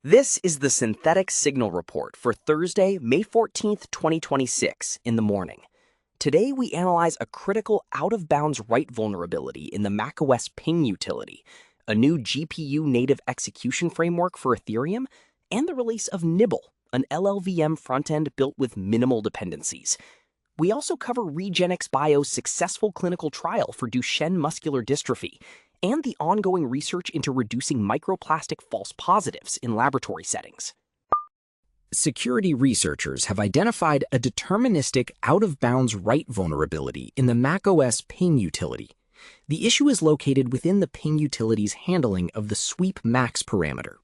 This is the Synthetic Signal Report for Thursday, May 14th, 2026, in the morning. Today, we analyze a critical out-of-bounds write vulnerability in the macOS ping utility, a new GPU-native execution framework for Ethereum, and the release of Nibble, an LLVM frontend built with minimal dependencies. We also cover REGENXBio's successful clinical trial for Duchenne muscular dystrophy, and the ongoing research into reducing microplastic false positives in laboratory settings. Security researchers have identified a deterministic out-of-bounds write vulnerability in the macOS ping utility. The issue is located within the ping utility's handling of the sweep max parameter.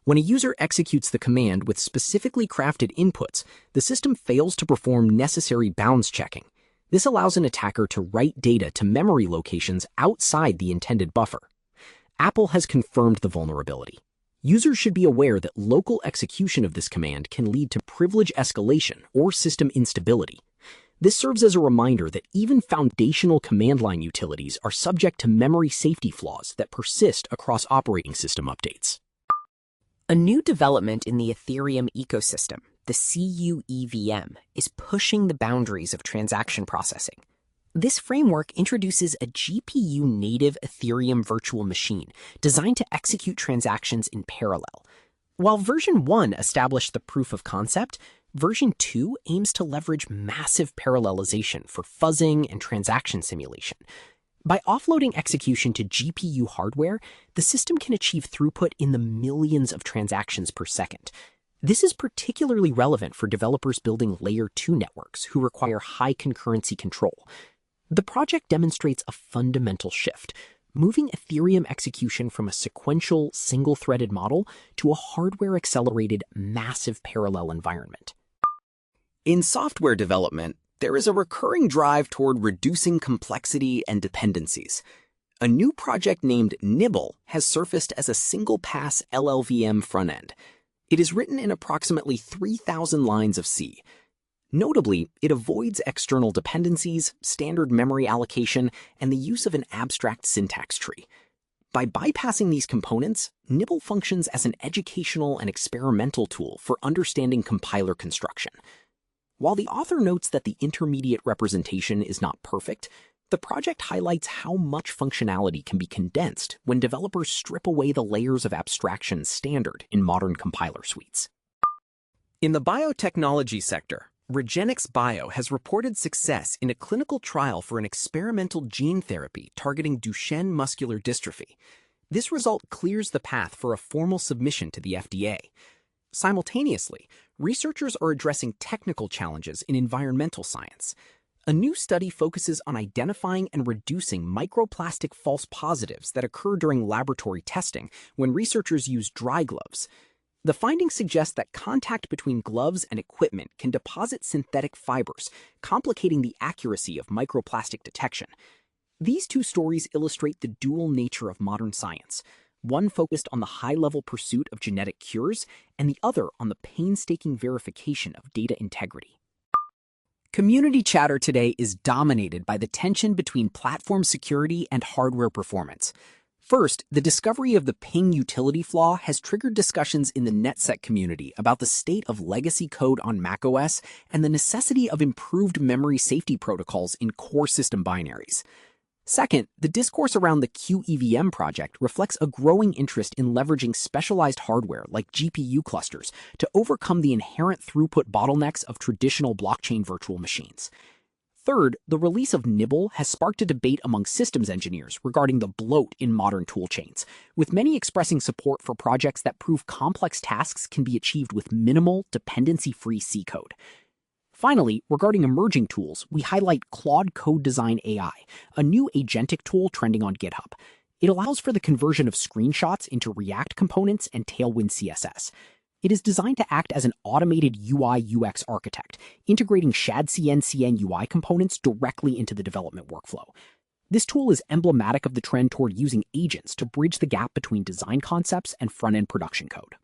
When a user executes the command with specifically crafted inputs, the system fails to perform necessary bounds checking. This allows an attacker to write data to memory locations outside the intended buffer. Apple has confirmed the vulnerability. Users should be aware that local execution of this command can lead to privilege escalation or system instability. This serves as a reminder that even foundational command line utilities are subject to memory safety flaws that persist across operating system updates. A new development in the Ethereum ecosystem, the CuEVM, is pushing the boundaries of transaction processing. This framework introduces a GPU-native Ethereum virtual machine designed to execute transactions in parallel. While version 1 established the proof of concept, version 2 aims to leverage massive parallelization for fuzzing and transaction simulation. By offloading execution to GPU hardware, the system can achieve throughput in the millions of transactions per second. This is particularly relevant for developers building Layer 2 networks who require high concurrency control. The project demonstrates a fundamental shift, moving Ethereum execution from a sequential, single-threaded model to a hardware-accelerated, massive parallel environment. In software development, there is a recurring drive toward reducing complexity and dependencies. A new project named Nibble has surfaced as a single-pass LLVM frontend. It is written in approximately 3,000 lines of C. Notably, it avoids external dependencies, standard memory allocation, and the use of an abstract syntax tree. By bypassing these components, Nibble functions as an educational and experimental tool for understanding compiler construction. While the author notes that the intermediate representation is not perfect, the project highlights how much functionality can be condensed when developers strip away the layers of abstraction standard in modern compiler suites. In the biotechnology sector, REGENXBio has reported success in a clinical trial for an experimental gene therapy targeting Duchenne muscular dystrophy. This result clears the path for a formal submission to the FDA. Simultaneously, researchers are addressing technical challenges in environmental science. A new study focuses on identifying and reducing microplastic false positives that occur during laboratory testing when researchers use dry gloves. The findings suggest that contact between gloves and equipment can deposit synthetic fibers, complicating the accuracy of microplastic detection. These two stories illustrate the dual nature of modern science, one focused on the high-level pursuit of genetic cures, and the other on the painstaking verification of data integrity. Community chatter today is dominated by the tension between platform security and hardware performance. First, the discovery of the ping utility flaw has triggered discussions in the NetSec community about the state of legacy code on macOS and the necessity of improved memory safety protocols in core system binaries. Second, the discourse around the CuEVM project reflects a growing interest in leveraging specialized hardware like GPU clusters to overcome the inherent throughput bottlenecks of traditional blockchain virtual machines. Third, the release of Nibble has sparked a debate among systems engineers regarding the bloat in modern toolchains, with many expressing support for projects that prove complex tasks can be achieved with minimal, dependency-free C code. Finally, regarding emerging tools, we highlight Claude Code Design AI, a new agentic tool trending on GitHub. It allows for the conversion of screenshots into React components and Tailwind CSS. It is designed to act as an automated UI/UX architect, integrating ShadCN UI components directly into the development workflow. This tool is emblematic of the trend toward using agents to bridge the gap between design concepts and front-end production code.